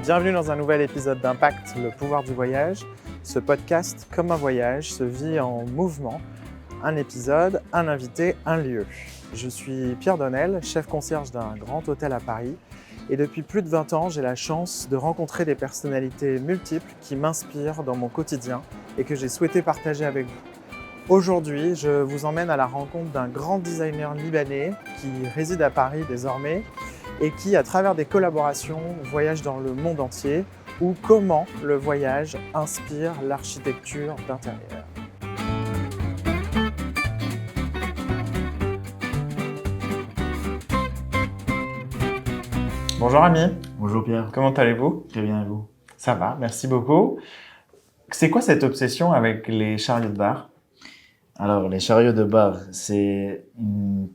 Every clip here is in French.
Bienvenue dans un nouvel épisode d'Impact, le pouvoir du voyage. Ce podcast, comme un voyage, se vit en mouvement. Un épisode, un invité, un lieu. Je suis Pierre Donnel, chef concierge d'un grand hôtel à Paris. Et depuis plus de 20 ans, j'ai la chance de rencontrer des personnalités multiples qui m'inspirent dans mon quotidien et que j'ai souhaité partager avec vous. Aujourd'hui, je vous emmène à la rencontre d'un grand designer libanais qui réside à Paris désormais et qui, à travers des collaborations, voyage dans le monde entier ou comment le voyage inspire l'architecture d'intérieur. Bonjour Ami. Bonjour Pierre. Comment allez-vous? Très bien et vous? Ça va, merci beaucoup. C'est quoi cette obsession avec les chariots de bar? Alors, les chariots de bar, c'est une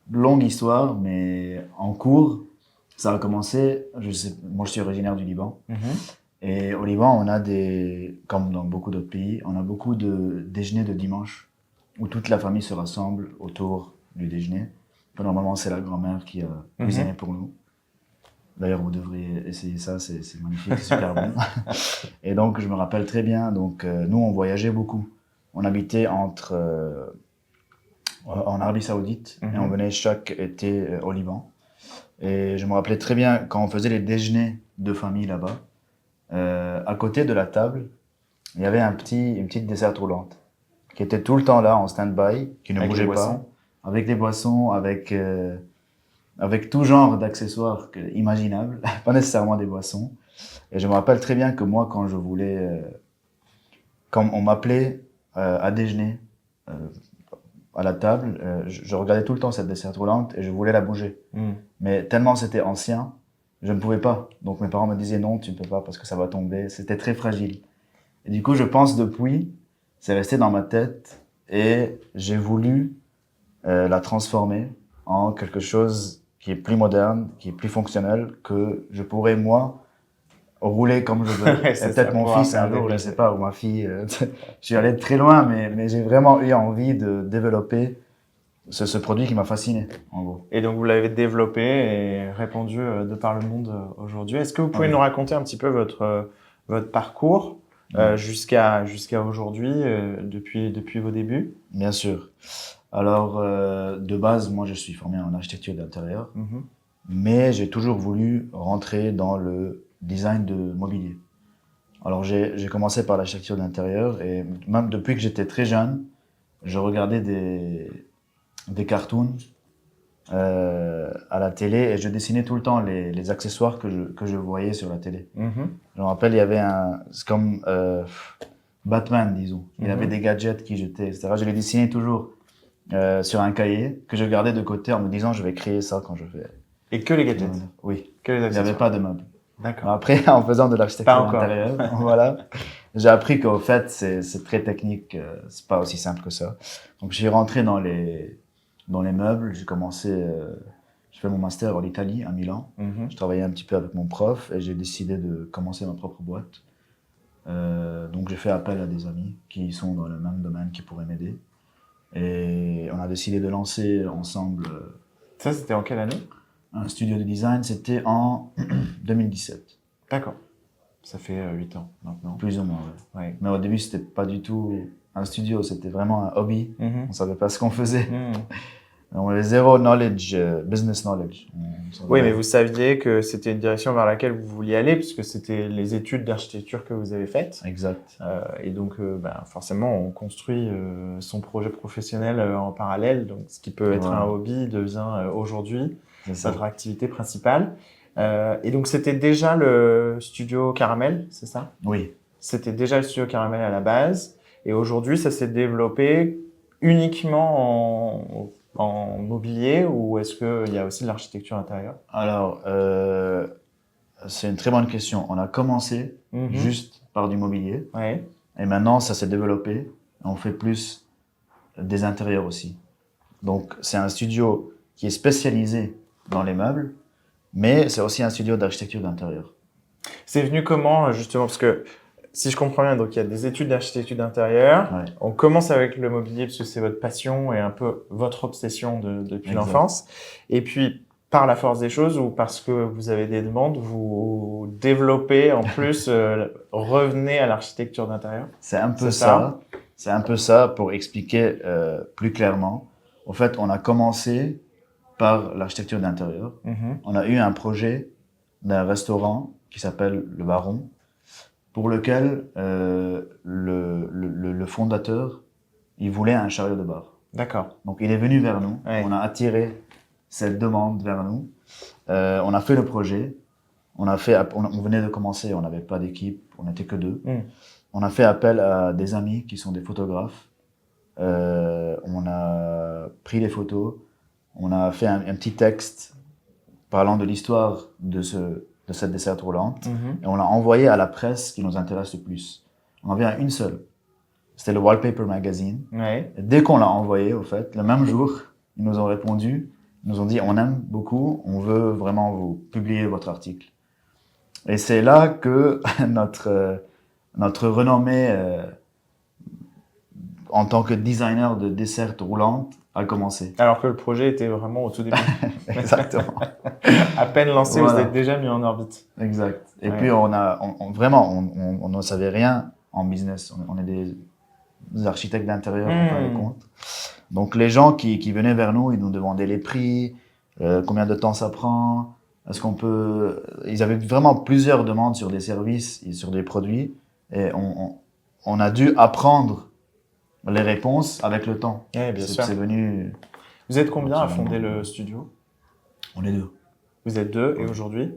longue histoire, mais en cours, ça a commencé, moi je suis originaire du Liban, et au Liban, on a comme dans beaucoup d'autres pays, on a beaucoup de déjeuners de dimanche, où toute la famille se rassemble autour du déjeuner. Normalement, c'est la grand-mère qui a cuisiné pour nous. D'ailleurs, vous devriez essayer ça, c'est magnifique, c'est super bon. Et donc, je me rappelle très bien, nous, on voyageait beaucoup. On habitait en Arabie Saoudite et on venait chaque été au Liban. Et je me rappelais très bien quand on faisait les déjeuners de famille là-bas, à côté de la table, il y avait une petite dessert roulante qui était tout le temps là en stand-by, qui ne bougeait pas, avec des boissons, avec tout genre d'accessoires imaginables, pas nécessairement des boissons. Et je me rappelle très bien que moi, quand on m'appelait à déjeuner à la table, je regardais tout le temps cette dessert roulante et je voulais la bouger. Mais tellement c'était ancien, je ne pouvais pas. Donc mes parents me disaient non, tu ne peux pas parce que ça va tomber. C'était très fragile. Et du coup, je pense depuis, c'est resté dans ma tête et j'ai voulu la transformer en quelque chose qui est plus moderne, qui est plus fonctionnel, que je pourrais moi rouler comme je veux. Et peut-être mon fils un jour, je ne sais pas, ou ma fille. Je suis allé très loin, mais j'ai vraiment eu envie de développer ce produit qui m'a fasciné, en gros. Et donc vous l'avez développé et répandu de par le monde aujourd'hui. Est-ce que vous pouvez nous raconter un petit peu votre parcours jusqu'à aujourd'hui, depuis vos débuts? Bien sûr. Alors, de base, moi, je suis formé en architecture d'intérieur, mais j'ai toujours voulu rentrer dans le design de mobilier. Alors, j'ai commencé par l'architecture d'intérieur et même depuis que j'étais très jeune, je regardais des cartoons à la télé et je dessinais tout le temps les accessoires que je voyais sur la télé. Je me rappelle, il y avait c'est comme Batman, disons. Il avait des gadgets qu'il jetait, etc. Je les dessinais toujours sur un cahier que je gardais de côté en me disant je vais créer ça quand je vais. Et que les gadgets? Oui. Que les accessoires? Il n'y avait pas de meubles. D'accord. Après, en faisant de l'architecture d'intérieur, voilà, j'ai appris qu'au fait, c'est très technique, c'est pas aussi simple que ça. Donc, j'ai rentré dans les meubles, j'ai commencé, je fais mon master en Italie, à Milan. Je travaillais un petit peu avec mon prof et j'ai décidé de commencer ma propre boîte. Donc, j'ai fait appel à des amis qui sont dans le même domaine, qui pourraient m'aider. Et on a décidé de lancer ensemble. Ça, c'était en quelle année? Un studio de design, c'était en 2017. D'accord. Ça fait 8 ans maintenant. Plus ou moins, oui. Ouais. Mais au début, c'était pas du tout un studio, c'était vraiment un hobby. On savait pas ce qu'on faisait. On avait zéro knowledge, business knowledge. Oui, mais vous saviez que c'était une direction vers laquelle vous vouliez aller, puisque c'était les études d'architecture que vous avez faites. Exact. Et donc, forcément, on construit son projet professionnel en parallèle. Donc, ce qui peut être un hobby devient aujourd'hui votre activité principale. Et donc, c'était déjà le studio Caramel, c'est ça? Oui. C'était déjà le studio Caramel à la base. Et aujourd'hui, ça s'est développé uniquement en mobilier ou est-ce qu'il y a aussi de l'architecture intérieure? Alors, c'est une très bonne question. On a commencé juste par du mobilier. Ouais. Et maintenant, ça s'est développé. On fait plus des intérieurs aussi. Donc, c'est un studio qui est spécialisé dans les meubles, mais c'est aussi un studio d'architecture d'intérieur. C'est venu comment, justement? Parce que si je comprends bien, donc il y a des études d'architecture d'intérieur. Ouais. On commence avec le mobilier parce que c'est votre passion et un peu votre obsession depuis l'enfance. Et puis, par la force des choses ou parce que vous avez des demandes, vous développez en plus, revenez à l'architecture d'intérieur? C'est un peu ça. C'est un peu ça pour expliquer plus clairement. En fait, on a commencé par l'architecture d'intérieur. On a eu un projet d'un restaurant qui s'appelle Le Baron, pour lequel le fondateur, il voulait un chariot de bar. D'accord. Donc il est venu vers nous, on a attiré cette demande vers nous, on a fait le projet, on venait de commencer, on n'avait pas d'équipe, on n'était que deux. On a fait appel à des amis qui sont des photographes, on a pris les photos, on a fait un petit texte parlant de l'histoire de cette desserte roulante, et on l'a envoyé à la presse qui nous intéresse le plus. On en avait une seule. C'était le Wallpaper Magazine. Ouais. Et dès qu'on l'a envoyé, au fait, le même jour, ils nous ont répondu, ils nous ont dit, on aime beaucoup, on veut vraiment vous publier votre article. Et c'est là que notre renommée en tant que designer de desserte roulante a commencé. Alors que le projet était vraiment au tout début. Exactement. À peine lancé, Voilà. vous êtes déjà mis en orbite. Exact. Et puis on ne savait rien en business. On est des architectes d'intérieur, on parlait compte. Donc les gens qui venaient vers nous, ils nous demandaient les prix, combien de temps ça prend, est-ce qu'on peut. Ils avaient vraiment plusieurs demandes sur des services et sur des produits, et on a dû apprendre les réponses avec le temps. Oui, bien sûr. C'est venu. Vous êtes combien à fonder le studio? On est deux. Vous êtes deux, et aujourd'hui?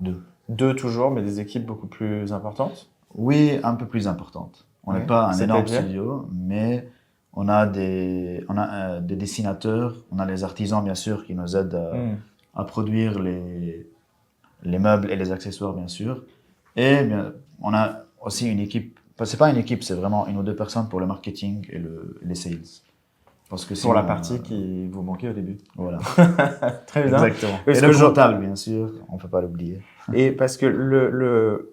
Deux. Deux toujours, mais des équipes beaucoup plus importantes? Oui, un peu plus importantes. On n'est pas un énorme studio, mais on a des dessinateurs, on a les artisans bien sûr qui nous aident à produire les meubles et les accessoires bien sûr. Et bien, on a aussi une équipe, c'est pas une équipe, c'est vraiment une ou deux personnes pour le marketing et les sales. Parce que pour la partie qui vous manquait au début. Voilà. Très bien. Exactement. Et le comptable bien sûr, on peut pas l'oublier. Et parce que le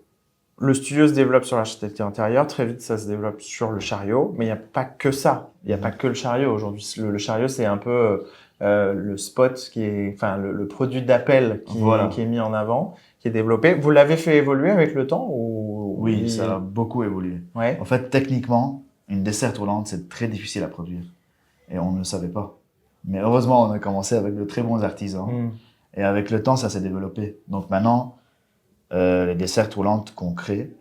studio se développe sur l'architecture intérieure, très vite ça se développe sur le chariot, mais il n'y a pas que ça. Il n'y a pas que le chariot aujourd'hui. Le chariot, c'est un peu le spot qui est, enfin le produit d'appel qui est mis en avant, qui est développé. Vous l'avez fait évoluer avec le temps ou Oui, ça a beaucoup évolué. Ouais. En fait, techniquement, une desserte roulante, c'est très difficile à produire. Et on ne le savait pas. Mais heureusement, on a commencé avec de très bons artisans. Et avec le temps, ça s'est développé. Donc maintenant, les dessertes roulantes qu'on crée,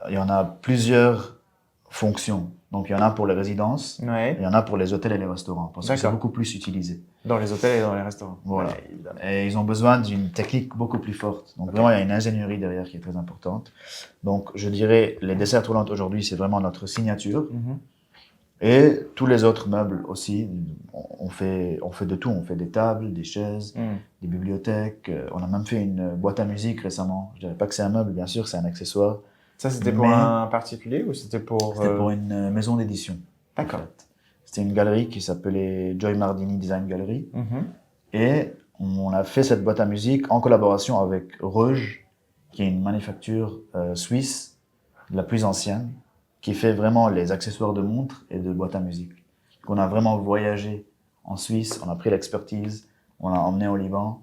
il y en a plusieurs fonctions. Donc il y en a pour les résidences, il y en a pour les hôtels et les restaurants, parce que c'est beaucoup plus utilisé. Dans les hôtels et dans les restaurants. Voilà. Et ils ont besoin d'une technique beaucoup plus forte. Donc vraiment, il y a une ingénierie derrière qui est très importante. Donc je dirais, les dessertes roulantes aujourd'hui, c'est vraiment notre signature. Et tous les autres meubles aussi, on fait de tout. On fait des tables, des chaises, des bibliothèques. On a même fait une boîte à musique récemment. Je dirais pas que c'est un meuble, bien sûr, c'est un accessoire. Ça, c'était pour un particulier ou c'était pour... C'était pour une maison d'édition. D'accord. En fait. C'était une galerie qui s'appelait Joy Mardini Design Gallery. Et on a fait cette boîte à musique en collaboration avec Rouge, qui est une manufacture suisse, la plus ancienne, qui fait vraiment les accessoires de montres et de boîtes à musique. Donc on a vraiment voyagé en Suisse, on a pris l'expertise, on l'a emmené au Liban.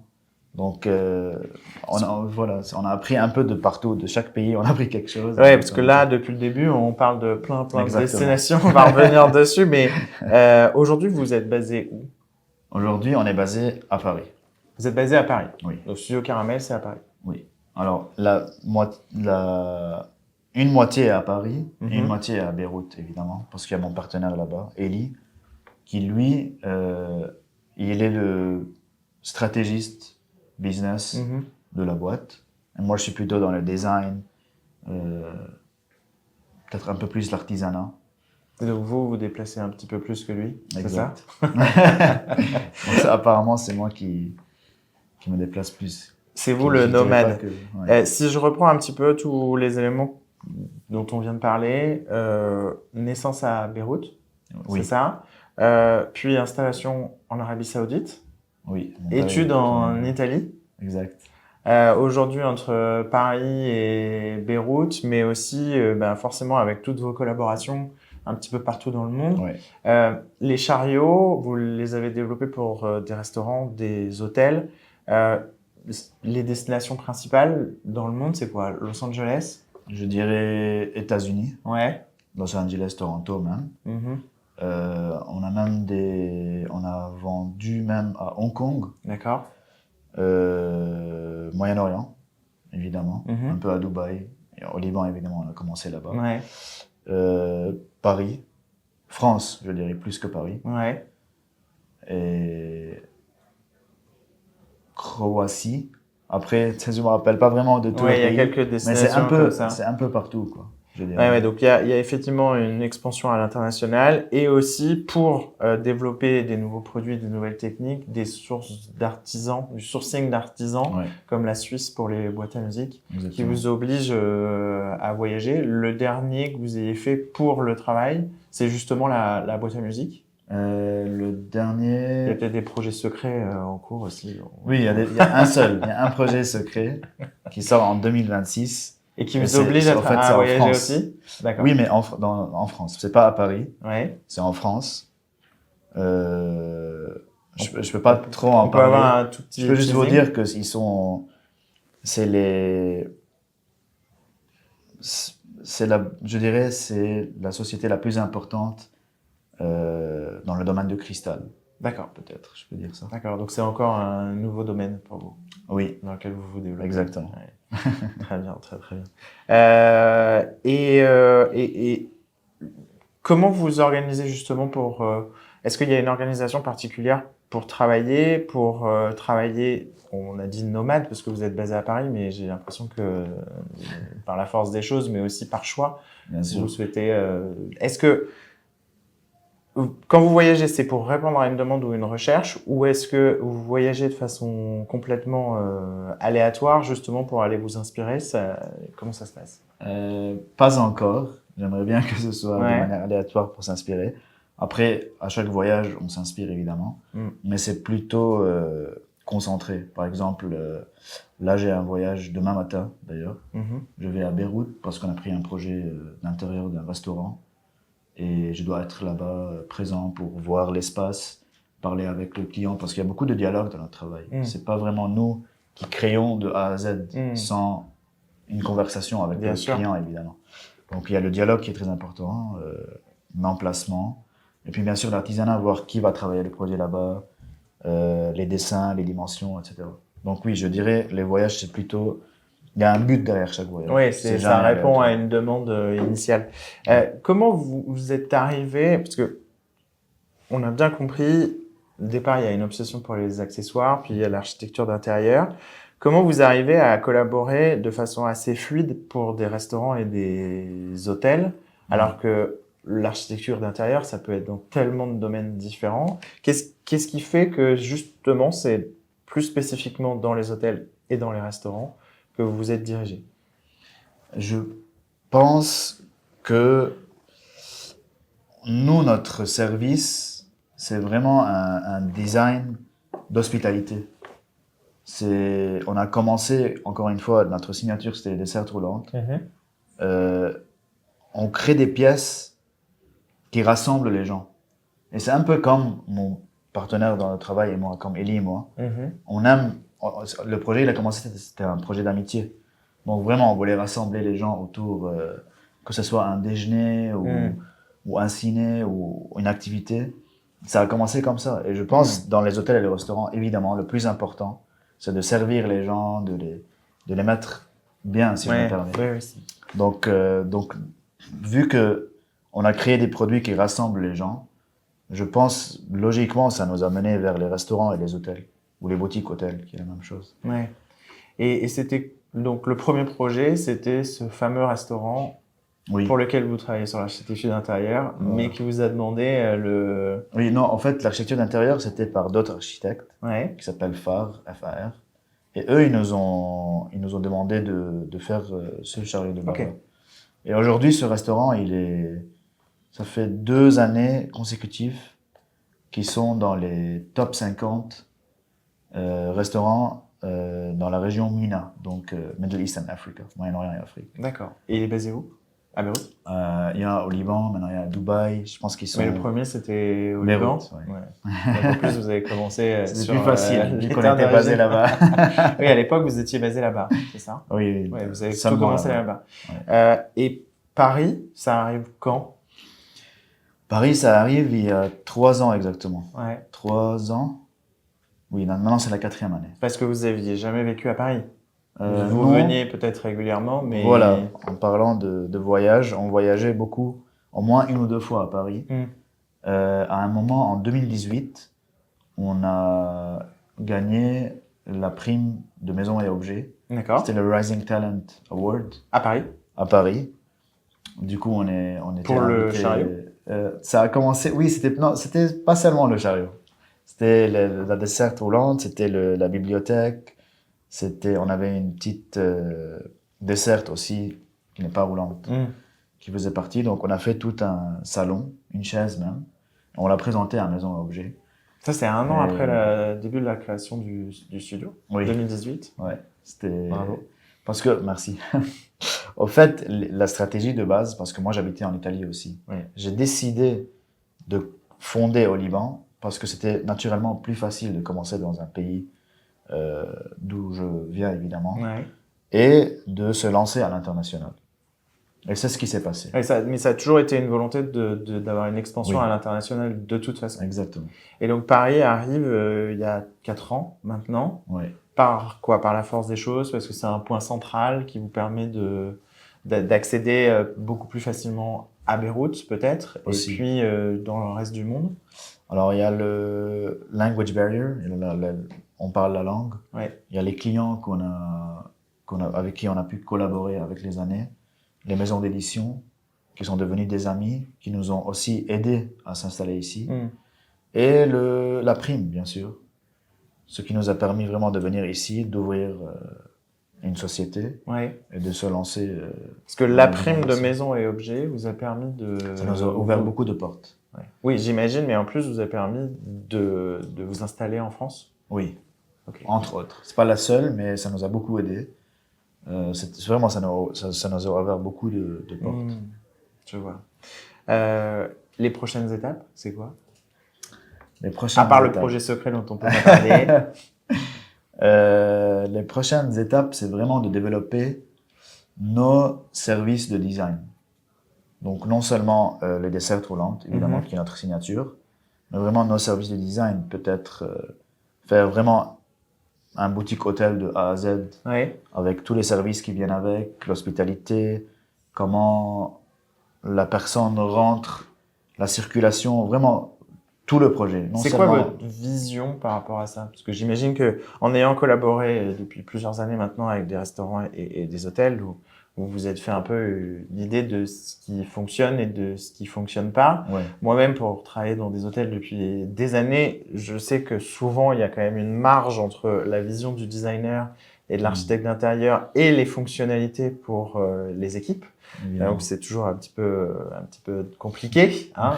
Donc on a appris un peu de partout, de chaque pays, on a appris quelque chose. Ouais, parce que là, depuis le début, on parle de plein de destinations, on va revenir dessus, mais aujourd'hui, vous êtes basé où? Aujourd'hui, on est basé à Paris. Vous êtes basé à Paris? Oui. Le studio Caramel, c'est à Paris? Oui. Alors, une moitié est à Paris et une moitié est à Beyrouth, évidemment, parce qu'il y a mon partenaire là-bas, Eli, qui lui, il est le stratégiste business de la boîte. Et moi, je suis plutôt dans le design, peut-être un peu plus l'artisanat. Et donc vous déplacez un petit peu plus que lui, c'est ça? Donc ça, apparemment, c'est moi qui me déplace plus. C'est vous le nomade. Si je reprends un petit peu tous les éléments dont on vient de parler, naissance à Beyrouth, c'est ça. Puis installation en Arabie Saoudite. Oui. Études en Italie. Exact. Aujourd'hui entre Paris et Beyrouth, mais aussi forcément avec toutes vos collaborations un petit peu partout dans le monde. Ouais. Les chariots, vous les avez développés pour des restaurants, des hôtels. Les destinations principales dans le monde, c'est quoi? Los Angeles? Je dirais États-Unis, Ouais. Los Angeles, Toronto même. Mhm. On a vendu même à Hong Kong, D'accord. Moyen-Orient, évidemment, Mhm. un peu à Dubaï, et au Liban, évidemment, on a commencé là-bas. Ouais. Paris, France, je dirais plus que Paris, Ouais. et Croatie. Après, tu sais, je me rappelle pas vraiment de tous Ouais, les il y a pays, quelques mais destinations comme ça. c'est un peu partout, quoi, je dirais. Ouais, ouais, donc il y a effectivement une expansion à l'international et aussi pour développer des nouveaux produits, des nouvelles techniques, des sources d'artisans, du sourcing d'artisans, Ouais, comme la Suisse pour les boîtes à musique, qui exactement. vous oblige à voyager. Le dernier que vous ayez fait pour le travail, c'est justement la boîte à musique. Le Il y a dernier, peut-être des projets secrets en cours aussi. oui, il y a un seul, il y a un projet secret qui sort en 2026. Et qui Et vous oblige en fait, c'est à en voyager France. aussi. D'accord. Oui, mais en France. C'est pas à Paris, Ouais. c'est en France. Je peux pas trop en On peut avoir parler. un tout petit Je peux juste vous teasing. dire que je dirais, c'est la société la plus importante dans le domaine du cristal. D'accord. Peut-être, je peux dire ça. D'accord, donc c'est encore un nouveau domaine pour vous, Oui, dans lequel vous vous développez. exactement. Ouais. Très bien, très très bien. Et comment vous organisez justement pour... est-ce qu'il y a une organisation particulière pour travailler, on a dit nomade parce que vous êtes basé à Paris, mais j'ai l'impression que par la force des choses, mais aussi par choix, Bien sûr. vous souhaitez... est-ce que quand vous voyagez, c'est pour répondre à une demande ou une recherche, ou est-ce que vous voyagez de façon complètement aléatoire, justement pour aller vous inspirer? Comment ça se passe? Pas encore. J'aimerais bien que ce soit de Ouais. manière aléatoire pour s'inspirer. Après, à chaque voyage, on s'inspire évidemment, mais c'est plutôt concentré. Par exemple, là, j'ai un voyage demain matin, d'ailleurs. Mhm. Je vais à Beyrouth parce qu'on a pris un projet d'intérieur d'un restaurant et je dois être là-bas présent pour voir l'espace, parler avec le client parce qu'il y a beaucoup de dialogue dans notre travail. C'est pas vraiment nous qui créons de A à Z sans une conversation avec Bien le sûr. client, évidemment. Donc, il y a le dialogue qui est très important, l'emplacement, et puis bien sûr l'artisanat, voir qui va travailler le projet là-bas, les dessins, les dimensions, etc. Donc oui, je dirais, les voyages, c'est plutôt... Il y a un but derrière chaque voyage. Oui, C'est ça jamais répond à aléatoire. une demande initiale. Comment vous êtes arrivé, parce que on a bien compris, au départ, il y a une obsession pour les accessoires, puis il y a l'architecture d'intérieur. Comment vous arrivez à collaborer de façon assez fluide pour des restaurants et des hôtels, alors que l'architecture d'intérieur, ça peut être dans tellement de domaines différents. Qu'est-ce qui fait que justement, c'est plus spécifiquement dans les hôtels et dans les restaurants que vous vous êtes dirigé? Je pense que nous, notre service, c'est vraiment un design d'hospitalité. On a commencé, encore une fois, notre signature, c'était les desserts roulantes. On crée des pièces qui rassemblent les gens. Et c'est un peu comme mon partenaire dans le travail et moi, comme Ellie et moi. On aime, le projet, il a commencé, c'était un projet d'amitié. Donc vraiment, on voulait rassembler les gens autour, que ce soit un déjeuner ou un ciné ou une activité. Ça a commencé comme ça. Et je pense, dans les hôtels et les restaurants, évidemment, le plus important, c'est de servir les gens, de les mettre bien, si je me permets. Donc, vu que on a créé des produits qui rassemblent les gens, je pense, logiquement, ça nous a mené vers les restaurants et les hôtels, ou les boutiques hôtels, qui est la même chose. Ouais. Et c'était, donc, le premier projet, c'était ce fameux restaurant pour lequel vous travaillez sur l'architecture d'intérieur, mais qui vous a demandé le... Oui, non, en fait, l'architecture d'intérieur, c'était par d'autres architectes, qui s'appellent FAR, F-A-R. Et eux, ils nous ont demandé de faire ce chariot de bord. Et aujourd'hui, ce restaurant, ça fait 2 années consécutives qui sont dans les top 50 restaurants dans la région MENA, donc Middle East and Africa, Moyen-Orient et Afrique. D'accord. Et il est basé où? À Beyrouth. Il y a au Liban, maintenant il y a à Dubaï. Je pense qu'ils sont. Mais le premier, c'était au Liban. Beyrouth, ouais. Donc, en plus, vous avez commencé C'était sur plus facile, vu les qu'on terres était basé d'origine. là-bas. Oui, à l'époque, vous étiez basé là-bas, c'est ça? Oui, Ouais, vous avez tout seulement commencé là-bas. là-bas. Et Paris, ça arrive quand? Paris, ça arrive il y a 3 ans exactement. Ouais. 3 ans. Oui, maintenant c'est la 4e année. Parce que vous aviez jamais vécu à Paris. Vous Non. veniez peut-être régulièrement, mais... Voilà, en parlant de voyage, on voyageait beaucoup, au moins 1 ou 2 fois à Paris. À un moment, en 2018, on a gagné la prime de Maison et Objets. D'accord. C'était le Rising Talent Award À Paris. à Paris. Du coup, on était Pour le invité. chariot. Ça a commencé. Oui, c'était pas seulement le chariot. C'était la desserte roulante, c'était la bibliothèque. On avait une petite desserte aussi qui n'est pas roulante, qui faisait partie. Donc, on a fait tout un salon, une chaise même. On l'a présenté à Maison et Objets. Ça, c'est 1 an après le début de la création du studio. Oui. 2018. Ouais, c'était. Bravo. Parce que, merci. Au fait, la stratégie de base, parce que moi j'habitais en Italie aussi, Oui. j'ai décidé de fonder au Liban parce que c'était naturellement plus facile de commencer dans un pays d'où je viens évidemment Ouais. et de se lancer à l'international. Et c'est ce qui s'est passé. Mais ça a toujours été une volonté d'avoir une expansion Oui. à l'international de toute façon. Exactement. Et donc Paris arrive il y a 4 ans maintenant. Oui. Par quoi? Par la force des choses, parce que c'est un point central qui vous permet d'accéder beaucoup plus facilement à Beyrouth peut-être, Aussi. et puis dans le reste du monde. Alors il y a le language barrier, on parle la langue. Ouais. Il y a les clients avec qui on a pu collaborer avec les années, les maisons d'édition qui sont devenues des amis, qui nous ont aussi aidés à s'installer ici, et la prime bien sûr, ce qui nous a permis vraiment de venir ici, d'ouvrir une société Ouais. et de se lancer. Parce que la prime de Maison et Objets vous a permis Ça nous a ouvert beaucoup de portes. Ouais. Oui, j'imagine, mais en plus vous a permis de vous installer en France. Oui, Okay. entre autres. C'est pas la seule, mais ça nous a beaucoup aidé. Vraiment, ça nous a ouvert beaucoup de portes. Je vois. Les prochaines étapes, c'est quoi? Les prochaines À part étapes. le projet secret dont on peut pas parler. Les prochaines étapes, c'est vraiment de développer nos services de design. Donc, non seulement les desserts roulantes, évidemment, qui est notre signature, mais vraiment nos services de design. Peut-être faire vraiment un boutique hôtel de A à Z, Ouais. avec tous les services qui viennent avec, l'hospitalité, comment la personne rentre, la circulation, vraiment tout le projet. C'est quoi votre vision par rapport à ça? Parce que j'imagine que en ayant collaboré depuis plusieurs années maintenant avec des restaurants et des hôtels où vous vous êtes fait un peu l'idée de ce qui fonctionne et de ce qui fonctionne pas. Ouais. Moi-même, pour travailler dans des hôtels depuis des années, je sais que souvent il y a quand même une marge entre la vision du designer et de l'architecte d'intérieur et les fonctionnalités pour les équipes. Donc c'est toujours un petit peu compliqué, hein.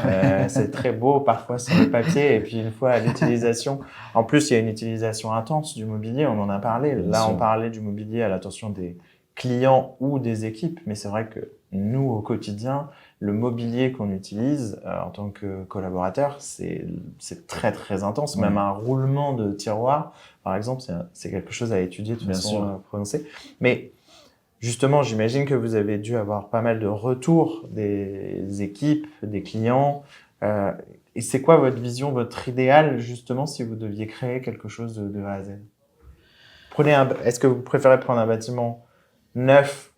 C'est très beau parfois sur le papier et puis une fois à l'utilisation, en plus il y a une utilisation intense du mobilier, on en a parlé. Là on parlait du mobilier à l'attention des clients ou des équipes, mais c'est vrai que nous au quotidien, le mobilier qu'on utilise en tant que collaborateur, c'est très très intense. Même un roulement de tiroir, par exemple, c'est quelque chose à étudier de façon prononcée. Mais justement, j'imagine que vous avez dû avoir pas mal de retours des équipes, des clients. Et c'est quoi votre vision, votre idéal, justement, si vous deviez créer quelque chose de A à Z? Est-ce que vous préférez prendre un bâtiment neuf?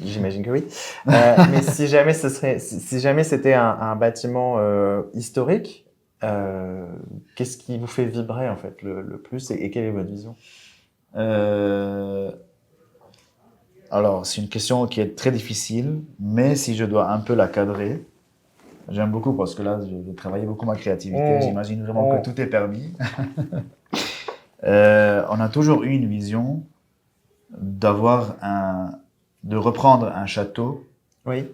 J'imagine que oui. Mais si jamais c'était un bâtiment historique, qu'est-ce qui vous fait vibrer en fait le plus et quelle est votre vision? Alors, c'est une question qui est très difficile, mais si je dois un peu la cadrer, j'aime beaucoup parce que là, je vais travailler beaucoup ma créativité. J'imagine vraiment que tout est permis. On a toujours eu une vision de reprendre un château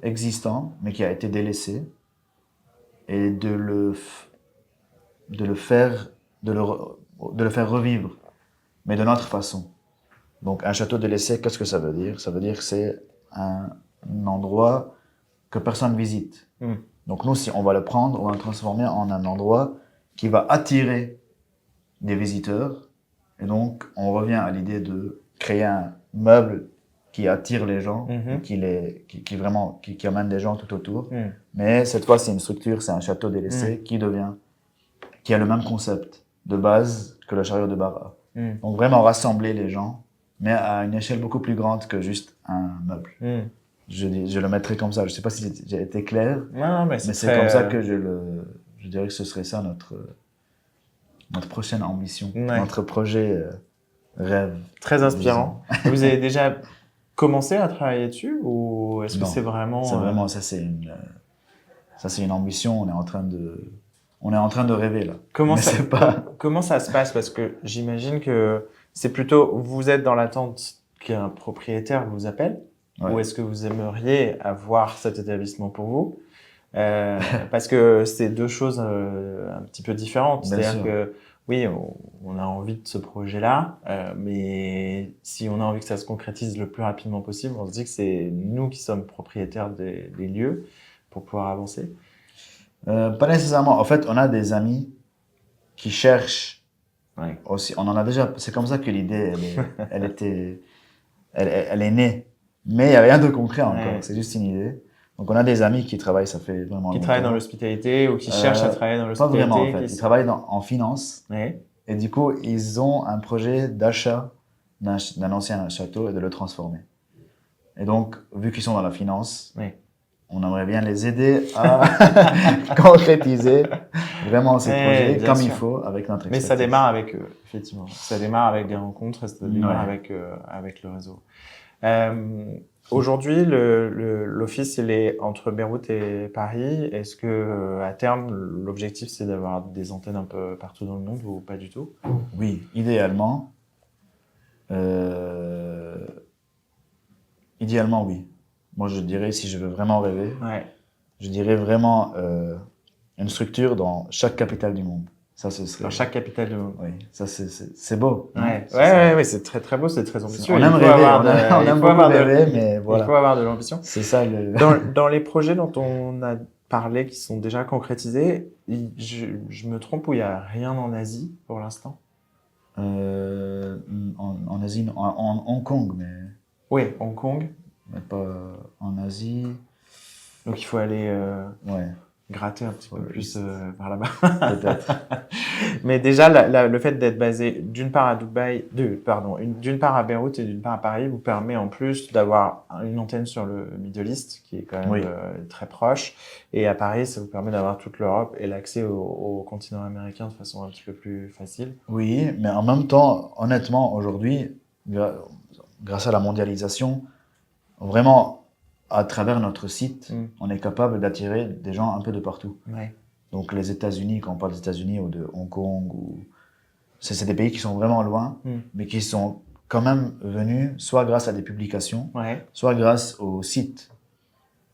existant, mais qui a été délaissé, et de le faire revivre, mais de notre façon. Donc, un château délaissé, qu'est-ce que ça veut dire? Ça veut dire que c'est un endroit que personne visite. Donc nous, si on va le prendre, on va le transformer en un endroit qui va attirer des visiteurs. Et donc, on revient à l'idée de créer un meuble qui attire les gens, qui amène des gens tout autour. Mais cette fois, c'est une structure, c'est un château délaissé qui a le même concept de base que le chariot de Bara. Donc vraiment rassembler les gens, mais à une échelle beaucoup plus grande que juste un meuble. Je le mettrai comme ça. Je sais pas si j'ai été clair, non, mais c'est comme ça que je dirais que ce serait ça notre prochaine ambition, notre projet rêve. Très inspirant. Vous avez déjà commencé à travailler dessus ou est-ce que c'est vraiment... ça c'est une ambition. On est en train de rêver là. Comment ça se passe? Parce que j'imagine que c'est plutôt, vous êtes dans l'attente qu'un propriétaire vous appelle, ou est-ce que vous aimeriez avoir cet établissement pour vous? Parce que c'est deux choses un petit peu différentes. C'est-à-dire que oui, on a envie de ce projet-là, mais si on a envie que ça se concrétise le plus rapidement possible, on se dit que c'est nous qui sommes propriétaires des lieux pour pouvoir avancer. Pas nécessairement. En fait, on a des amis qui cherchent aussi. On en a déjà. C'est comme ça que l'idée, elle est née. Mais il n'y a rien de concret encore. C'est juste une idée. Donc, on a des amis qui travaillent, ça fait vraiment longtemps. Qui travaillent dans l'hospitalité ou qui cherchent à travailler dans l'hospitalité. Pas vraiment, en fait. Ils travaillent en finance. Et du coup, ils ont un projet d'achat d'un ancien château et de le transformer. Et donc, vu qu'ils sont dans la finance, on aimerait bien les aider à concrétiser vraiment ces projets comme il faut avec notre expertise. Mais ça démarre avec eux, effectivement. Ça démarre avec des rencontres, ça démarre avec le réseau. Aujourd'hui, l'office, il est entre Beyrouth et Paris. Est-ce que, à terme, l'objectif, c'est d'avoir des antennes un peu partout dans le monde ou pas du tout? Oui, idéalement. Idéalement, oui. Moi, je dirais, si je veux vraiment rêver, je dirais vraiment une structure dans chaque capitale du monde. Ça, ce serait... Dans chaque capitale du monde. Oui, ça, c'est beau. Ouais, c'est très, très beau, c'est très ambitieux. On aime rêver, on aime beaucoup rêver, mais voilà. Il faut avoir de l'ambition. C'est ça Dans les projets dont on a parlé, qui sont déjà concrétisés, je me trompe ou il n'y a rien en Asie pour l'instant? En Asie, en Hong Kong, mais... Oui, Hong Kong. Mais pas en Asie. Donc il faut aller gratter un petit peu plus par là-bas. Peut-être. Mais déjà, le fait d'être basé d'une part à d'une part à Beyrouth et d'une part à Paris vous permet en plus d'avoir une antenne sur le Middle East qui est quand même très proche. Et à Paris, ça vous permet d'avoir toute l'Europe et l'accès au continent américain de façon un petit peu plus facile. Oui, mais en même temps, honnêtement, aujourd'hui, grâce à la mondialisation, vraiment, à travers notre site, on est capable d'attirer des gens un peu de partout. Donc les États-Unis, quand on parle des États-Unis ou de Hong Kong, c'est des pays qui sont vraiment loin, mais qui sont quand même venus soit grâce à des publications, soit grâce au site.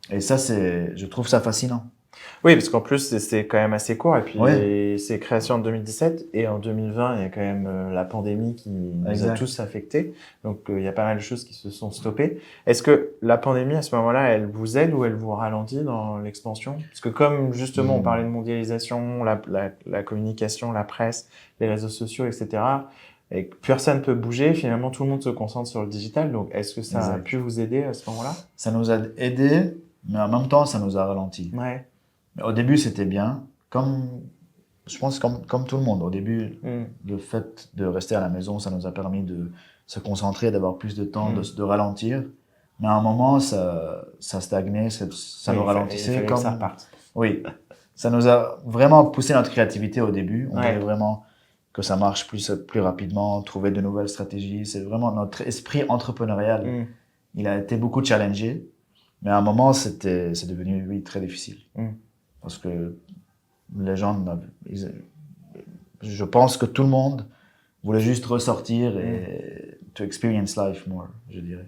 Et ça, je trouve ça fascinant. Oui, parce qu'en plus, c'est quand même assez court. Et puis, c'est création en 2017. Et en 2020, il y a quand même la pandémie qui nous a tous affectés. Donc, il y a pas mal de choses qui se sont stoppées. Est-ce que la pandémie, à ce moment-là, elle vous aide ou elle vous ralentit dans l'expansion? Parce que comme, justement, on parlait de mondialisation, la communication, la presse, les réseaux sociaux, etc., et que personne ne peut bouger, finalement, tout le monde se concentre sur le digital. Donc, est-ce que ça a pu vous aider à ce moment-là? Ça nous a aidé, mais en même temps, ça nous a ralenti. Mais au début, c'était bien. Je pense comme tout le monde. Au début, le fait de rester à la maison, ça nous a permis de se concentrer, d'avoir plus de temps, de ralentir. Mais à un moment, ça stagnait, ça nous ralentissait. Que ça reparte. Oui. Ça nous a vraiment poussé notre créativité au début. On voulait vraiment que ça marche plus rapidement, trouver de nouvelles stratégies. C'est vraiment notre esprit entrepreneurial. Il a été beaucoup challengé. Mais à un moment, c'est devenu, très difficile. Parce que les gens, je pense que tout le monde voulait juste ressortir et to experience life more, je dirais.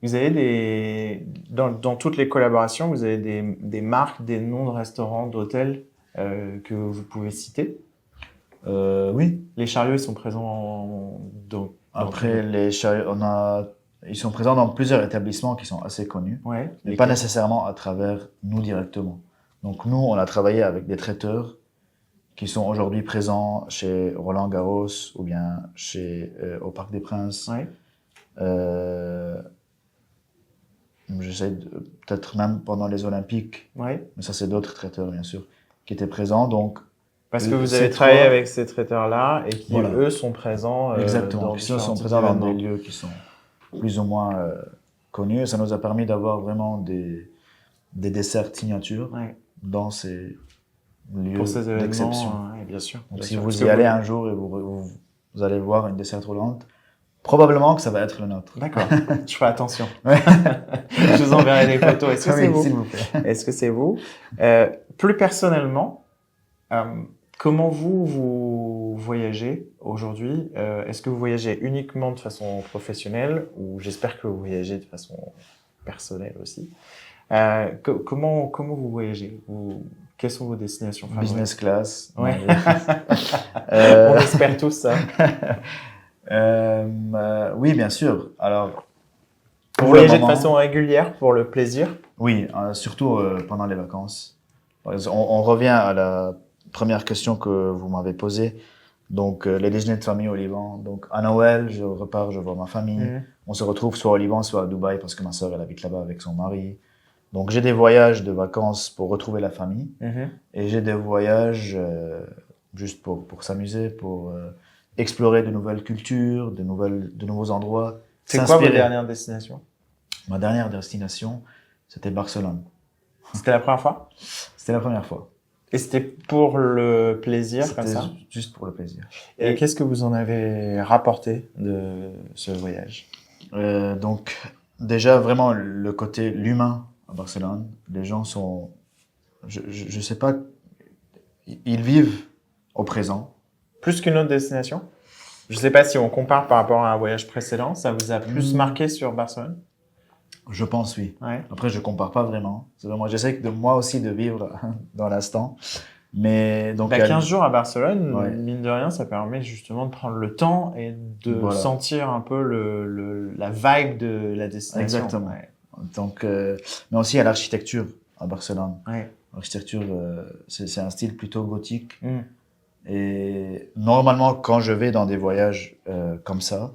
Vous avez dans toutes les collaborations, vous avez des marques, des noms de restaurants, d'hôtels que vous pouvez citer? Oui. Les chariots, ils sont présents Après, les chariots, on a ils sont présents dans plusieurs établissements qui sont assez connus, Ouais. mais pas nécessairement à travers nous directement. Donc nous, on a travaillé avec des traiteurs qui sont aujourd'hui présents chez Roland Garros ou bien au Parc des Princes. Ouais. J'essaie peut-être même pendant les Olympiques, Ouais. mais ça c'est d'autres traiteurs bien sûr, qui étaient présents. Donc parce que vous avez travaillé avec ces traiteurs-là et qui, eux, sont présents exactement, qui sont présents dans des lieux qui sont plus ou moins connus. Ça nous a permis d'avoir vraiment des desserts signature dans ces lieux d'exception. Bien sûr. Donc si vous y allez un jour et vous allez voir une dessert roulante, probablement que ça va être le nôtre. D'accord, je ferai attention. Je vous enverrai des photos. Est-ce que c'est vous? S'il vous plaît. Est-ce que c'est vous? Plus personnellement, comment vous voyagez aujourd'hui? Est-ce que vous voyagez uniquement de façon professionnelle ou j'espère que vous voyagez de façon personnelle aussi? Comment vous voyagez? Quelles sont vos destinations favorites? Business class. Ouais. On espère tous ça. Oui, bien sûr. Alors, vous voyagez de façon régulière pour le plaisir? Oui, surtout pendant les vacances. On revient à la première question que vous m'avez posée. Donc, les déjeuners de famille au Liban. Donc, à Noël, je repars, je vois ma famille. On se retrouve soit au Liban, soit à Dubaï parce que ma sœur, elle habite là-bas avec son mari. Donc, j'ai des voyages de vacances pour retrouver la famille. Et j'ai des voyages juste pour s'amuser, pour explorer de nouvelles cultures, de nouveaux endroits. C'est quoi votre dernière destination? Ma dernière destination, c'était Barcelone. C'était la première fois? C'était la première fois. Et c'était pour le plaisir, comme ça? C'était juste pour le plaisir. Et qu'est-ce que vous en avez rapporté de ce voyage? Donc, déjà, vraiment, le côté l'humain à Barcelone. Les gens sont... Je sais pas... Ils vivent au présent. Plus qu'une autre destination? Je sais pas si on compare par rapport à un voyage précédent, ça vous a plus marqué sur Barcelone? Je pense, oui. Ouais. Après, je compare pas vraiment. J'essaie moi aussi de vivre dans l'instant. Mais donc, 15 jours à Barcelone, mine de rien, ça permet justement de prendre le temps et de sentir un peu la vibe de la destination. Exactement. Ouais. Donc, mais aussi à l'architecture à Barcelone. Ouais. L'architecture, c'est un style plutôt gothique. Et normalement, quand je vais dans des voyages comme ça,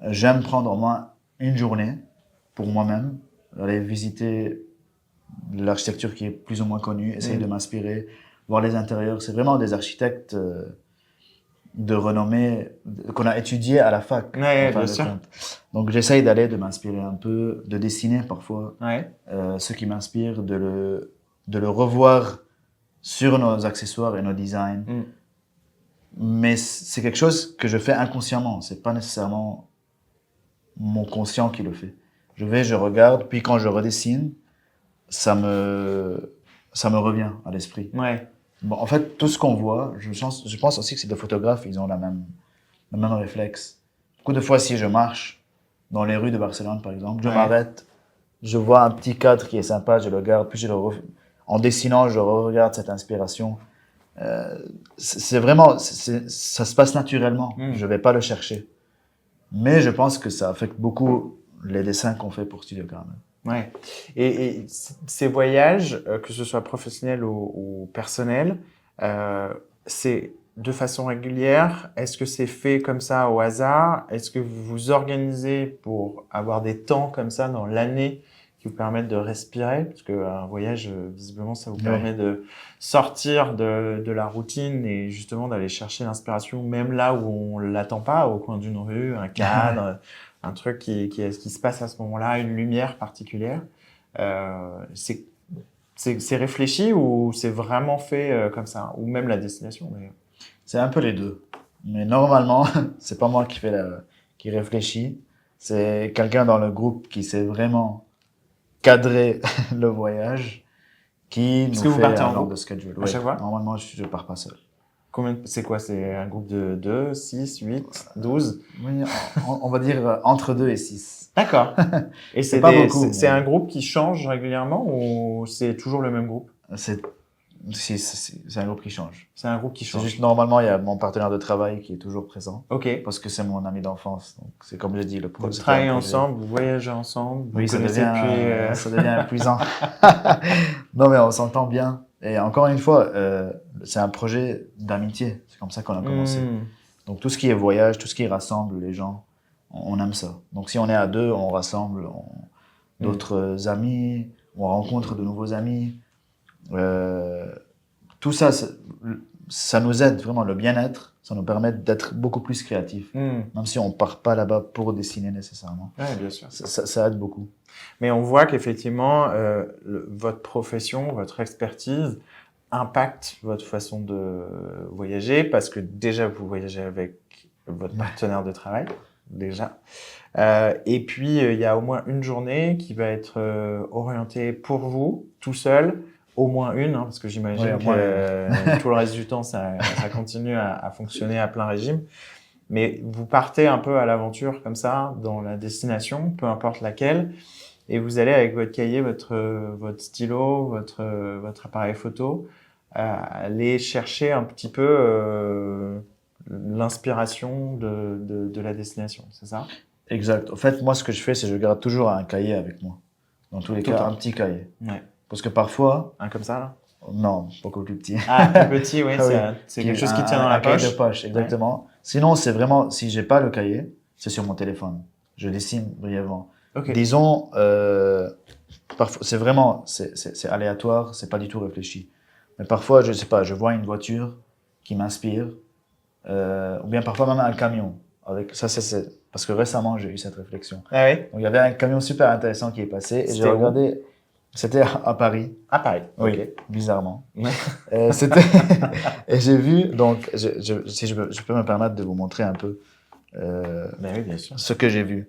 j'aime prendre au moins une journée pour moi-même, aller visiter l'architecture qui est plus ou moins connue, essayer de m'inspirer, voir les intérieurs. C'est vraiment des architectes de renommée qu'on a étudié à la fac. Ouais, bien sûr. Donc j'essaye de m'inspirer un peu, de dessiner parfois ce qui m'inspire, de le revoir sur nos accessoires et nos designs. Mais c'est quelque chose que je fais inconsciemment. C'est pas nécessairement mon conscient qui le fait. Je regarde, puis quand je redessine, ça me revient à l'esprit. Ouais. Bon, en fait, tout ce qu'on voit, je pense aussi que c'est des photographes, ils ont le même réflexe. Beaucoup de fois, si je marche dans les rues de Barcelone, par exemple, je m'arrête, je vois un petit cadre qui est sympa, je le regarde, puis en dessinant, je regarde cette inspiration. C'est vraiment, ça se passe naturellement. Je vais pas le chercher. Mais je pense que ça affecte beaucoup les dessins qu'on fait pour Studio Carmen. Ouais. Et ces voyages, que ce soit professionnel ou personnel, c'est de façon régulière? Est-ce que c'est fait comme ça au hasard? Est-ce que vous vous organisez pour avoir des temps comme ça dans l'année qui vous permettent de respirer? Parce qu'un voyage, visiblement, ça vous permet de sortir de la routine et justement d'aller chercher l'inspiration même là où on l'attend pas, au coin d'une rue, un cadre, un truc qui se passe à ce moment-là, une lumière particulière. C'est réfléchi ou c'est vraiment fait comme ça? Ou même la destination, d'ailleurs? C'est un peu les deux. Mais normalement, c'est pas moi qui réfléchit. C'est quelqu'un dans le groupe qui sait vraiment cadrer le voyage, qui nous fait un genre de schedule. À chaque fois? Normalement, je pars pas seul. C'est quoi? C'est un groupe de 2, 6, 8, 12? Oui, on va dire entre 2 et 6. D'accord. Et c'est pas beaucoup. C'est un groupe qui change régulièrement ou c'est toujours le même groupe? C'est un groupe qui change. C'est un groupe qui C'est change. juste, normalement, il y a mon partenaire de travail qui est toujours présent. Ok. Parce que c'est mon ami d'enfance. Donc, c'est comme je dis, le Vous travaillez ensemble, vous voyagez ensemble, vous Oui, connaissez ça devient épuisant. Non, mais on s'entend bien. Et encore une fois, c'est un projet d'amitié. C'est comme ça qu'on a commencé. Donc, tout ce qui est voyage, tout ce qui rassemble les gens, on aime ça. Donc, si on est à deux, on rassemble d'autres amis, on rencontre de nouveaux amis. Tout ça, ça nous aide vraiment, le bien-être, ça nous permet d'être beaucoup plus créatifs. Même si on part pas là-bas pour dessiner nécessairement. Oui, bien sûr. Ça aide beaucoup. Mais on voit qu'effectivement, votre profession, votre expertise impacte votre façon de voyager parce que déjà, vous voyagez avec votre partenaire de travail, déjà. Et puis, il y a au moins une journée qui va être orientée pour vous, tout seul, au moins une, hein, parce que j'imagine que tout le reste du temps, ça continue à fonctionner à plein régime. Mais vous partez un peu à l'aventure comme ça, dans la destination, peu importe laquelle, et vous allez avec votre cahier, votre stylo, votre appareil photo, aller chercher un petit peu l'inspiration de la destination, c'est ça? Exact. En fait, moi, ce que je fais, c'est que je garde toujours un cahier avec moi. Dans tous les cas, un petit cahier. Ouais. Parce que parfois... Un comme ça, là? Non, beaucoup plus petit. Ah, plus petit, oui, c'est quelque chose qui tient dans la poche. Un cahier de poche, exactement. Ouais. Sinon, c'est vraiment, si j'ai pas le cahier, c'est sur mon téléphone. Je dessine brièvement. Okay. Disons, parfois, c'est vraiment, c'est aléatoire, c'est pas du tout réfléchi. Mais parfois, je sais pas, je vois une voiture qui m'inspire, ou bien parfois même un camion. Parce que récemment, j'ai eu cette réflexion. Ah oui? Donc, il y avait un camion super intéressant qui est passé, et j'ai regardé. C'était à Paris. À Paris. Oui, okay. Bizarrement. C'était et j'ai vu, donc, si je peux me permettre de vous montrer un peu oui, bien sûr. Ce que j'ai vu.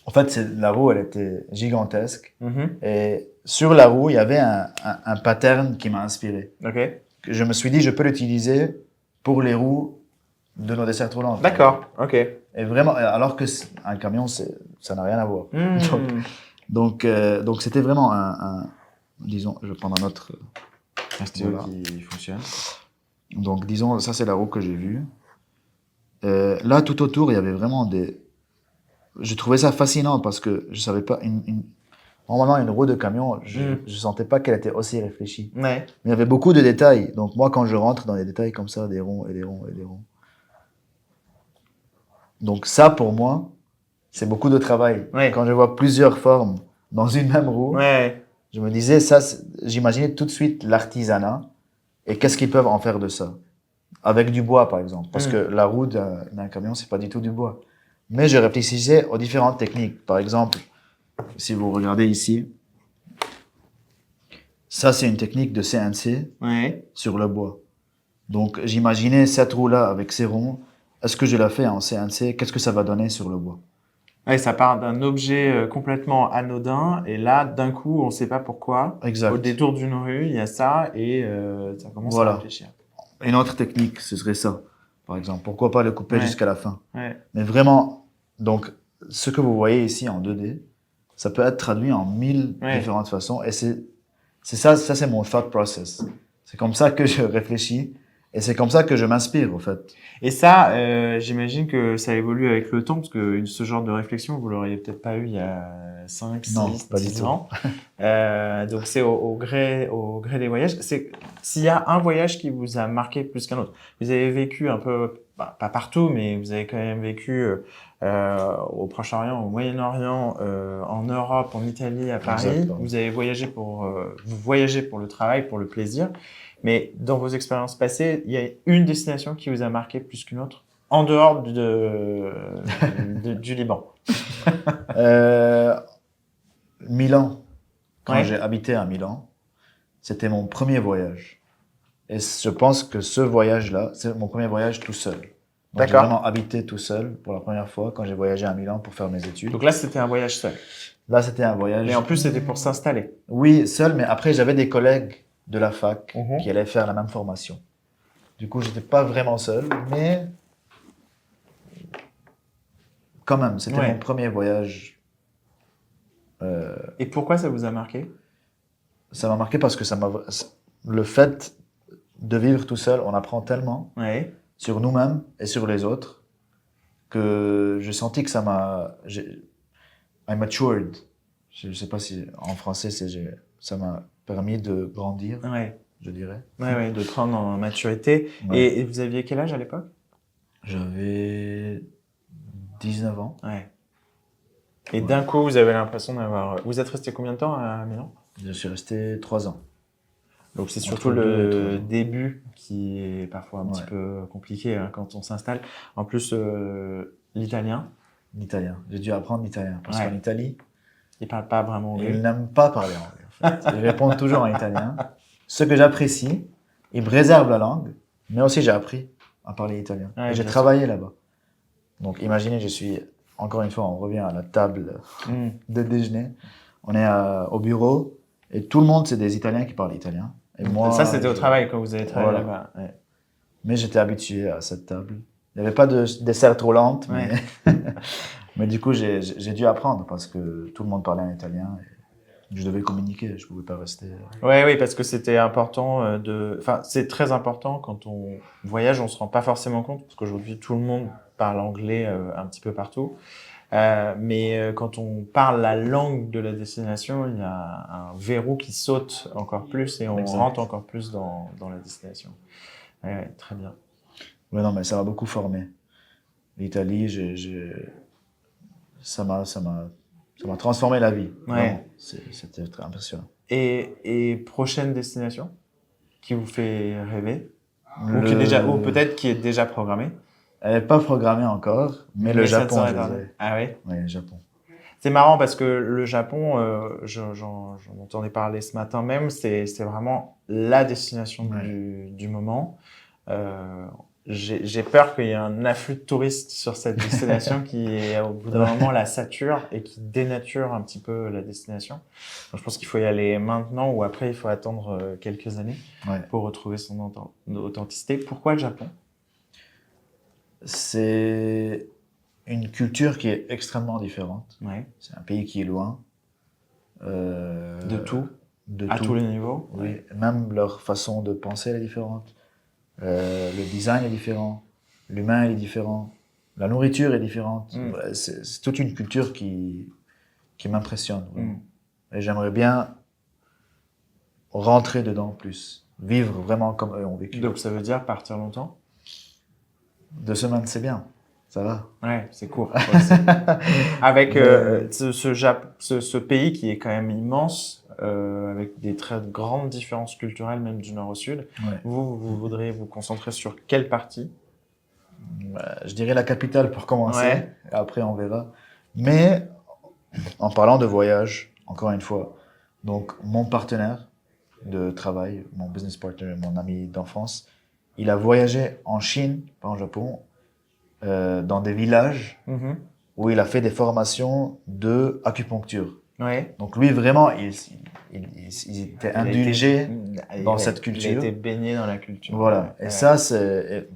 En fait, la roue, elle était gigantesque. Et sur la roue, il y avait un pattern qui m'a inspiré. Okay. Je me suis dit, je peux l'utiliser pour les roues de nos desserts roulants. D'accord, ok. Et vraiment, alors que un camion, ça n'a rien à voir. Donc, c'était vraiment disons, je vais prendre un autre stylo qui fonctionne. Donc, disons, ça c'est la roue que j'ai vue. Là, tout autour, il y avait vraiment je trouvais ça fascinant parce que je savais pas, normalement, une roue de camion, je sentais pas qu'elle était aussi réfléchie. Ouais. Mais il y avait beaucoup de détails. Donc, moi, quand je rentre dans les détails comme ça, des ronds et des ronds et des ronds. Donc, ça, pour moi, c'est beaucoup de travail. Ouais. Quand je vois plusieurs formes dans une même roue, je me disais, j'imaginais tout de suite l'artisanat et qu'est-ce qu'ils peuvent en faire de ça. Avec du bois, par exemple. Parce que la roue d'un camion, c'est pas du tout du bois. Mais je réfléchissais aux différentes techniques. Par exemple, si vous regardez ici, ça, c'est une technique de CNC sur le bois. Donc, j'imaginais cette roue-là avec ses ronds. Est-ce que je la fais en CNC? Qu'est-ce que ça va donner sur le bois? Ouais, ça part d'un objet complètement anodin et là, d'un coup, on ne sait pas pourquoi. Exact. Au détour d'une rue, il y a ça et ça commence à réfléchir. Une autre technique, ce serait ça, par exemple. Pourquoi pas le couper jusqu'à la fin? Mais vraiment, donc, ce que vous voyez ici en 2D, ça peut être traduit en 1000 différentes façons et ça c'est mon thought process. C'est comme ça que je réfléchis. Et c'est comme ça que je m'inspire, au fait. Et ça, j'imagine que ça évolue avec le temps, parce que ce genre de réflexion, vous l'auriez peut-être pas eu il y a 5, 6, 10 ans. Donc c'est au gré des voyages. S'il y a un voyage qui vous a marqué plus qu'un autre, vous avez vécu un peu, pas partout, mais vous avez quand même vécu au Proche-Orient, au Moyen-Orient, en Europe, en Italie, à Paris. Exactement. Vous avez voyagé vous voyagez pour le travail, pour le plaisir. Mais dans vos expériences passées, il y a une destination qui vous a marqué plus qu'une autre, en dehors du Liban. Milan. Quand j'ai habité à Milan, c'était mon premier voyage. Et je pense que ce voyage-là, c'est mon premier voyage tout seul. Donc j'ai vraiment habité tout seul pour la première fois quand j'ai voyagé à Milan pour faire mes études. Donc là, c'était un voyage seul. Là, c'était un voyage. Mais en plus, c'était pour s'installer. Oui, seul, mais après, j'avais des collègues de la fac qui allaient faire la même formation. Du coup, j'étais pas vraiment seul, mais quand même, c'était mon premier voyage. Et pourquoi ça vous a marqué? ça m'a marqué parce que le fait de vivre tout seul, on apprend tellement sur nous-mêmes et sur les autres que j'ai senti que I matured. Je sais pas si en français ça m'a permis de grandir, je dirais. De prendre en maturité. Ouais. Et vous aviez quel âge à l'époque? J'avais 19 ans. Et d'un coup, vous avez l'impression d'avoir... Vous êtes resté combien de temps à Milan? Je suis resté 3 ans. Donc c'est surtout le début qui est parfois un petit peu compliqué quand on s'installe. En plus, l'italien. L'italien. J'ai dû apprendre l'italien parce qu'en Italie, ils parlent pas vraiment anglais. Ils n'aiment pas parler anglais. En fait. Ils répondent toujours en italien. Ce que j'apprécie, ils me réservent la langue, mais aussi j'ai appris à parler italien. Et j'ai travaillé là-bas. Donc imaginez, encore une fois, on revient à la table de déjeuner. On est au bureau et tout le monde, c'est des Italiens qui parlent italien. Et moi, ça, c'était au travail quand vous avez travaillé là-bas. Mais j'étais habitué à cette table. Il n'y avait pas de dessert trop lente, mais du coup, j'ai dû apprendre parce que tout le monde parlait en italien et je devais communiquer, je ne pouvais pas rester... Oui, parce que c'était important Enfin, c'est très important quand on voyage, on ne se rend pas forcément compte parce qu'aujourd'hui, tout le monde parle anglais un petit peu partout. Mais quand on parle la langue de la destination, il y a un verrou qui saute encore plus et on rentre encore plus dans la destination. Très bien. Ouais, non, mais ça m'a beaucoup formé. L'Italie, ça m'a transformé la vie. Vraiment. C'était très impressionnant. Et prochaine destination qui vous fait rêver ou peut-être qui est déjà programmée? Elle n'est pas programmée encore, mais le Japon, je dirais. Ah oui? Oui, le Japon. C'est marrant parce que le Japon, j'en entendais parler ce matin même, c'est vraiment la destination du moment. J'ai peur qu'il y ait un afflux de touristes sur cette destination qui, au bout d'un moment, la sature et qui dénature un petit peu la destination. Donc, je pense qu'il faut y aller maintenant ou après, il faut attendre quelques années pour retrouver son authenticité. Pourquoi le Japon? C'est une culture qui est extrêmement différente. C'est un pays qui est loin. De tout? À tout. tous les niveaux? Oui. Même leur façon de penser est différente. Le design est différent. L'humain est différent. La nourriture est différente. C'est toute une culture qui m'impressionne. Et j'aimerais bien rentrer dedans plus. Vivre vraiment comme eux ont vécu. Donc ça veut dire partir longtemps? 2 semaines, c'est bien. Ça va. Ouais, c'est court. Avec ce pays qui est quand même immense, avec des très grandes différences culturelles, même du nord au sud, vous voudriez vous concentrer sur quelle partie? Je dirais la capitale pour commencer. Et après, on verra. Mais en parlant de voyage, encore une fois, donc mon partenaire de travail, mon business partner, mon ami d'enfance, il a voyagé en Chine, pas en Japon, dans des villages où il a fait des formations d'acupuncture. Donc lui, vraiment, il était indulgé dans cette culture. Il a été baigné dans la culture. Voilà. Et ça,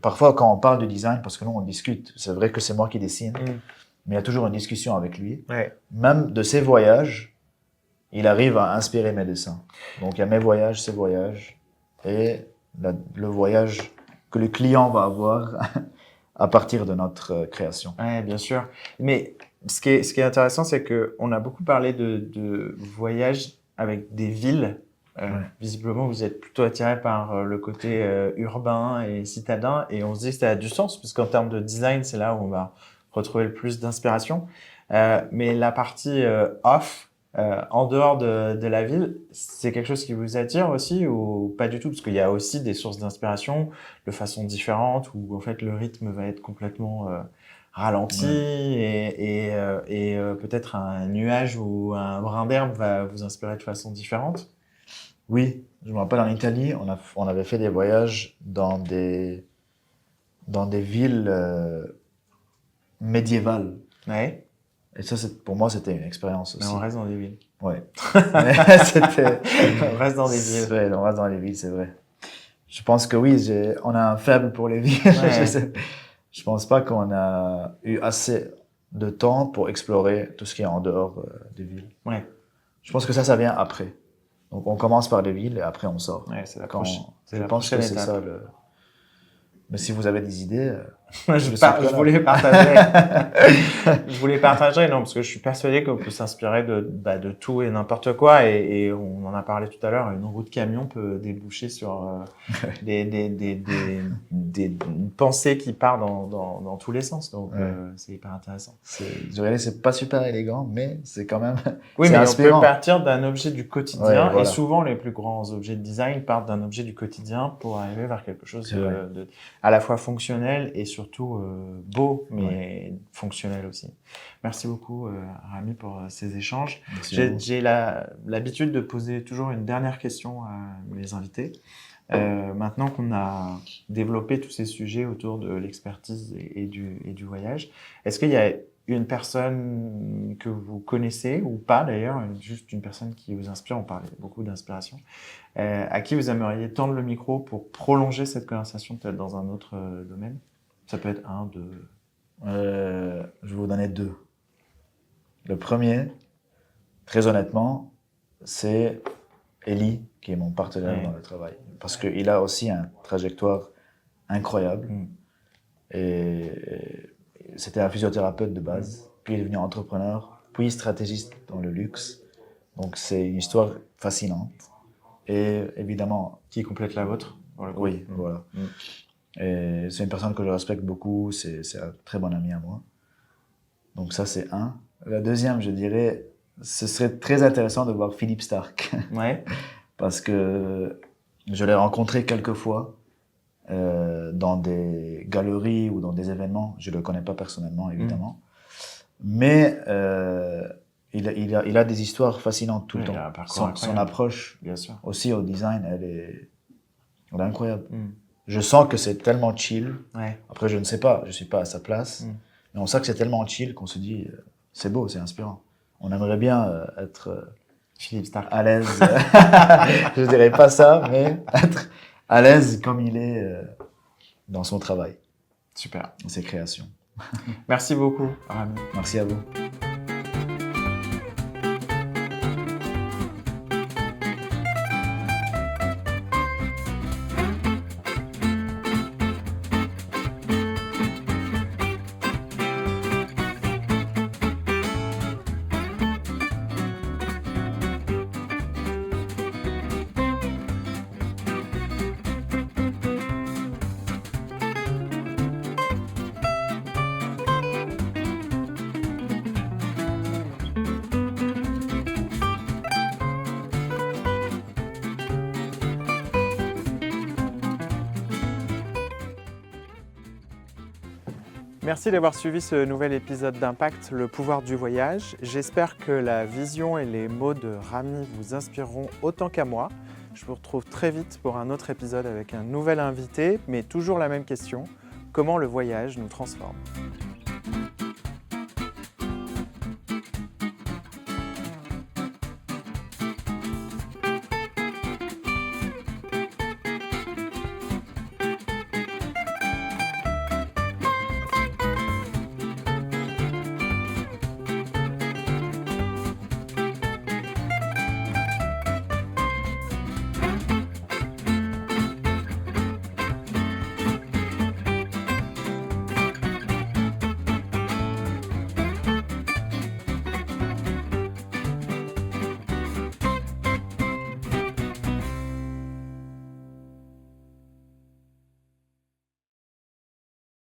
parfois quand on parle de design, parce que nous, on discute, c'est vrai que c'est moi qui dessine, mais il y a toujours une discussion avec lui. Même de ses voyages, il arrive à inspirer mes dessins. Donc il y a mes voyages, ses voyages, et le voyage que le client va avoir à partir de notre création. Oui, bien sûr. Mais ce qui est intéressant, c'est qu'on a beaucoup parlé de voyage avec des villes. Visiblement, vous êtes plutôt attiré par le côté urbain et citadin, et on se dit que ça a du sens, puisqu'en termes de design, c'est là où on va retrouver le plus d'inspiration. Mais la partie off, en dehors de la ville, c'est quelque chose qui vous attire aussi ou pas du tout? Parce qu'il y a aussi des sources d'inspiration de façon différente où en fait le rythme va être complètement ralenti et peut-être un nuage ou un brin d'herbe va vous inspirer de façon différente. Oui, je me rappelle en Italie, on avait fait des voyages dans des villes médiévales. Et ça, pour moi, c'était une expérience aussi. Mais on reste dans des villes. Ouais. On reste dans des villes. Ouais, on reste dans les villes, c'est vrai. Je pense que oui, on a un faible pour les villes. Je pense pas qu'on a eu assez de temps pour explorer tout ce qui est en dehors des villes. Je pense que ça vient après. Donc on commence par les villes et après on sort. Ouais, c'est la Quand, prochaine. je pense que c'est ça le. Mais si vous avez des idées, je voulais partager. Je voulais partager, non, parce que je suis persuadé qu'on peut s'inspirer de tout et n'importe quoi, et on en a parlé tout à l'heure. Une roue de camion peut déboucher sur des pensées qui partent dans tous les sens. Donc c'est hyper intéressant. C'est pas super élégant, mais c'est quand même. Oui, mais inspirant. on peut partir d'un objet du quotidien, Ouais, voilà. et souvent les plus grands objets de design partent d'un objet du quotidien pour arriver vers quelque chose à la fois fonctionnel et surtout beau, mais fonctionnel aussi. Merci beaucoup, Rami, pour ces échanges. J'ai l'habitude de poser toujours une dernière question à mes invités. Maintenant qu'on a développé tous ces sujets autour de l'expertise et du voyage, est-ce qu'il y a une personne que vous connaissez, ou pas d'ailleurs, juste une personne qui vous inspire, on parlait beaucoup d'inspiration, à qui vous aimeriez tendre le micro pour prolonger cette conversation peut-être dans un autre domaine? Ça peut être 1, 2... Je vais vous donner 2. Le premier, très honnêtement, c'est Eli, qui est mon partenaire dans le travail. Parce qu'il a aussi une trajectoire incroyable. Et c'était un physiothérapeute de base, puis il est devenu entrepreneur, puis stratégiste dans le luxe. Donc c'est une histoire fascinante. Et évidemment... Qui complète la vôtre? Oui, voilà. Et c'est une personne que je respecte beaucoup, c'est un très bon ami à moi. Donc ça, c'est 1. La deuxième, je dirais, ce serait très intéressant de voir Philippe Starck. Ouais. Parce que je l'ai rencontré quelques fois dans des galeries ou dans des événements. Je ne le connais pas personnellement, évidemment. Mais il a des histoires fascinantes tout le temps. Son approche, bien sûr, aussi au design, elle est incroyable. Je sens que c'est tellement chill. Ouais. Après, je ne sais pas, je ne suis pas à sa place. Mais on sent que c'est tellement chill qu'on se dit, c'est beau, c'est inspirant. On aimerait bien être Philippe Starck à l'aise. Je ne dirais pas ça, mais être à l'aise comme il est dans son travail. Super. Dans ses créations. Merci beaucoup, Rami. Merci à vous. Merci d'avoir suivi ce nouvel épisode d'Impact, le pouvoir du voyage. J'espère que la vision et les mots de Rami vous inspireront autant qu'à moi. Je vous retrouve très vite pour un autre épisode avec un nouvel invité, mais toujours la même question, comment le voyage nous transforme ?